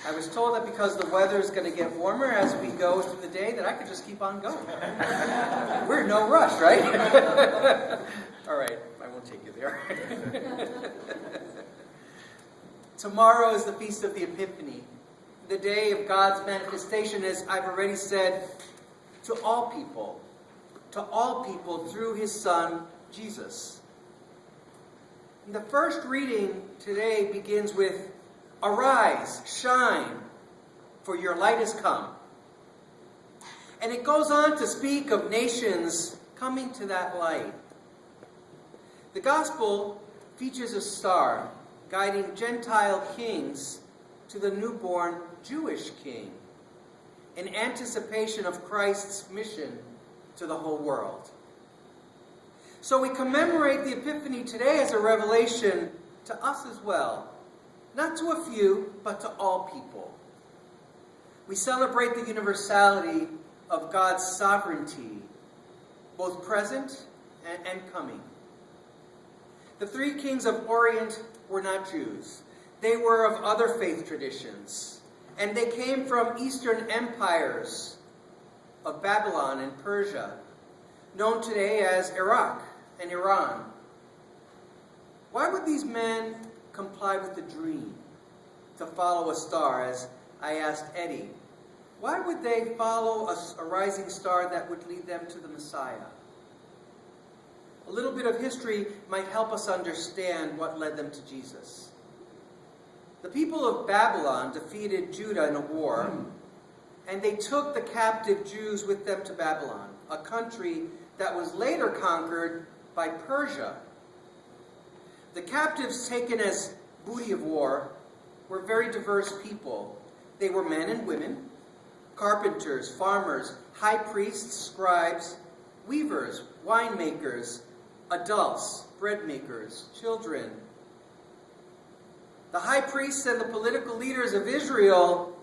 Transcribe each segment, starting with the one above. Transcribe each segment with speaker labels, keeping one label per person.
Speaker 1: I was told that because the weather is going to get warmer as we go through the day, that I could just keep on going. We're in no rush, right? All right, I won't take you there. Tomorrow is the Feast of the Epiphany, the day of God's manifestation, as I've already said, to all people through His Son, Jesus. And the first reading today begins with, "Arise, shine, for your light has come." And it goes on to speak of nations coming to that light. The Gospel features a star guiding Gentile kings to the newborn Jewish king, in anticipation of Christ's mission to the whole world. So we commemorate the Epiphany today as a revelation to us as well. Not to a few, but to all people. We celebrate the universality of God's sovereignty, both present and coming. The three kings of Orient were not Jews. They were of other faith traditions, and they came from Eastern empires of Babylon and Persia, known today as Iraq and Iran. Why would these men comply with the dream to follow a star? As I asked Eddie, why would they follow a rising star that would lead them to the Messiah? A little bit of history might help us understand what led them to Jesus. The people of Babylon defeated Judah in a war, and they took the captive Jews with them to Babylon, a country that was later conquered by Persia. The captives taken as booty of war were very diverse people. They were men and women, carpenters, farmers, high priests, scribes, weavers, winemakers, adults, bread makers, children. The high priests and the political leaders of Israel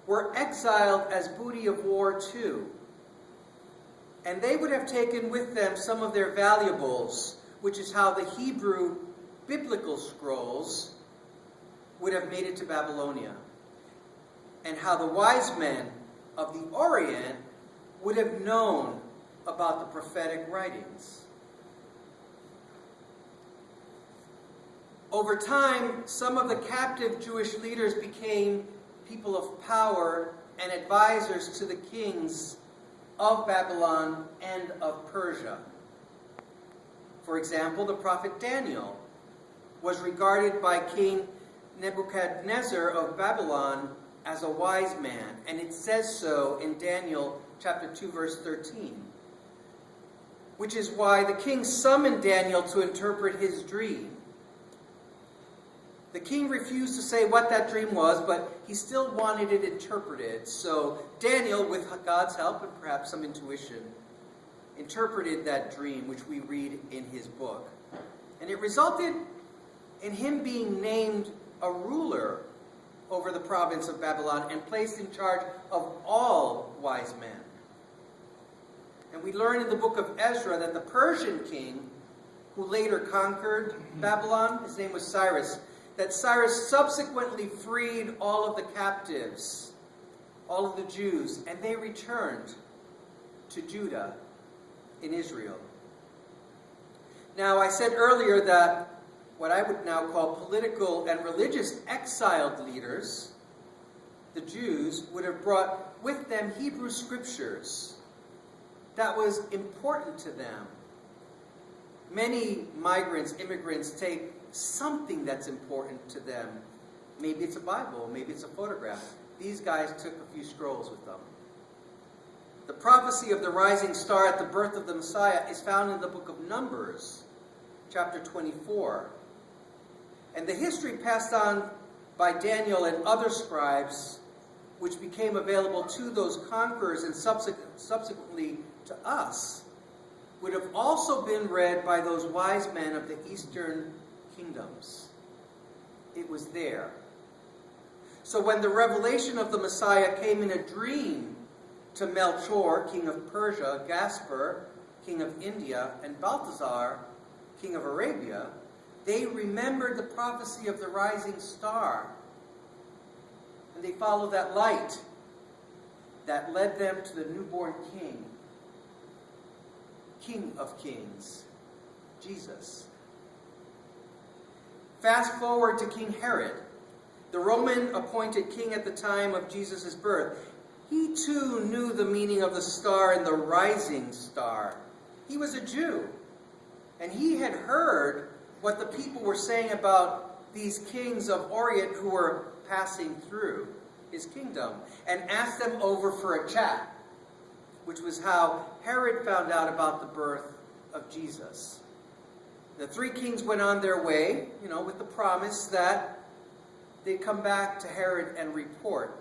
Speaker 1: were exiled as booty of war too. And they would have taken with them some of their valuables, which is how the Hebrew biblical scrolls would have made it to Babylonia, and how the wise men of the Orient would have known about the prophetic writings. Over time, some of the captive Jewish leaders became people of power and advisors to the kings of Babylon and of Persia. For example, the prophet Daniel was regarded by King Nebuchadnezzar of Babylon as a wise man, and it says so in Daniel chapter 2, verse 13. Which is why the king summoned Daniel to interpret his dream. The king refused to say what that dream was, but he still wanted it interpreted. So Daniel, with God's help and perhaps some intuition, interpreted that dream, which we read in his book. And it resulted in him being named a ruler over the province of Babylon and placed in charge of all wise men. And we learn in the book of Ezra that the Persian king, who later conquered Babylon, his name was Cyrus, that Cyrus subsequently freed all of the captives, all of the Jews, and they returned to Judah in Israel. Now, I said earlier that what I would now call political and religious exiled leaders, the Jews, would have brought with them Hebrew scriptures that was important to them. Many migrants, immigrants, take something that's important to them. Maybe it's a Bible, maybe it's a photograph. These guys took a few scrolls with them. The prophecy of the rising star at the birth of the Messiah is found in the book of Numbers, chapter 24. And the history passed on by Daniel and other scribes, which became available to those conquerors and subsequently to us, would have also been read by those wise men of the eastern kingdoms. It was there. So when the revelation of the Messiah came in a dream to Melchior, king of Persia, Gaspar, king of India, and Balthazar, king of Arabia, they remembered the prophecy of the rising star. And they followed that light that led them to the newborn king, King of Kings, Jesus. Fast forward to King Herod, the Roman appointed king at the time of Jesus' birth. He too knew the meaning of the star and the rising star. He was a Jew, and he had heard what the people were saying about these kings of Orient who were passing through his kingdom, and asked them over for a chat, which was how Herod found out about the birth of Jesus. The three kings went on their way, with the promise that they'd come back to Herod and report.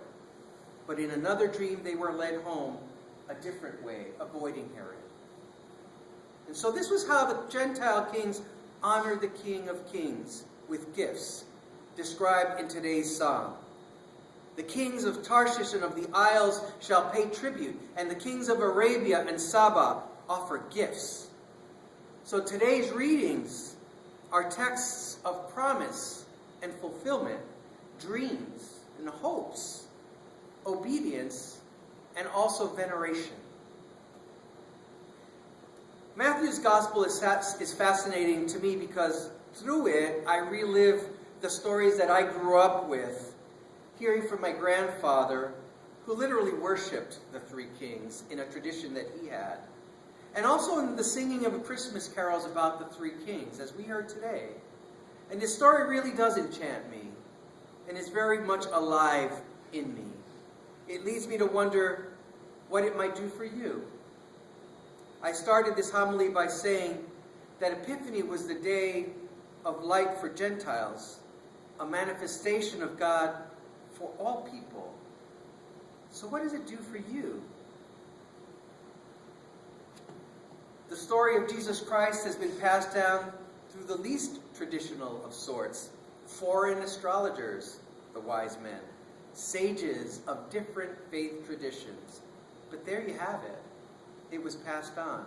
Speaker 1: But in another dream, they were led home a different way, avoiding Herod. And so this was how the Gentile kings honored the King of Kings with gifts, described in today's psalm. The kings of Tarshish and of the isles shall pay tribute, and the kings of Arabia and Saba offer gifts. So today's readings are texts of promise and fulfillment, dreams and hopes, obedience, and also veneration. Matthew's gospel is fascinating to me because through it I relive the stories that I grew up with, hearing from my grandfather, who literally worshipped the three kings in a tradition that he had. And also in the singing of Christmas carols about the three kings, as we heard today. And this story really does enchant me, and is very much alive in me. It leads me to wonder what it might do for you. I started this homily by saying that Epiphany was the day of light for Gentiles, a manifestation of God for all people. So what does it do for you? The story of Jesus Christ has been passed down through the least traditional of sorts, foreign astrologers, the wise men, sages of different faith traditions. But there you have it. It was passed on.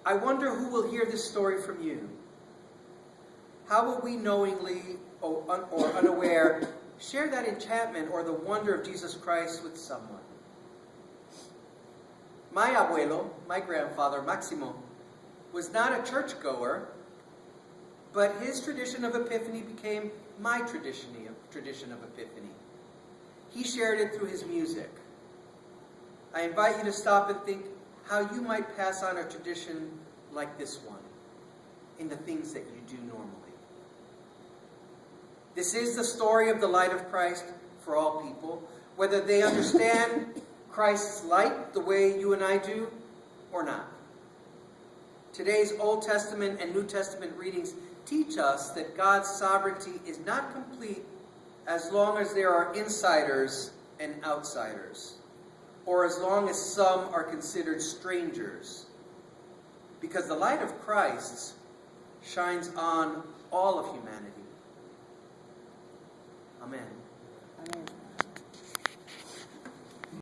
Speaker 1: I wonder who will hear this story from you. How will we knowingly or unaware share that enchantment or the wonder of Jesus Christ with someone? My abuelo, my grandfather, Maximo, was not a churchgoer, but his tradition of Epiphany became my tradition of Epiphany. He shared it through his music. I invite you to stop and think how you might pass on a tradition like this one in the things that you do normally. This is the story of the light of Christ for all people, whether they understand Christ's light the way you and I do or not. Today's Old Testament and New Testament readings teach us that God's sovereignty is not complete as long as there are insiders and outsiders, or as long as some are considered strangers, because the light of Christ shines on all of humanity. Amen.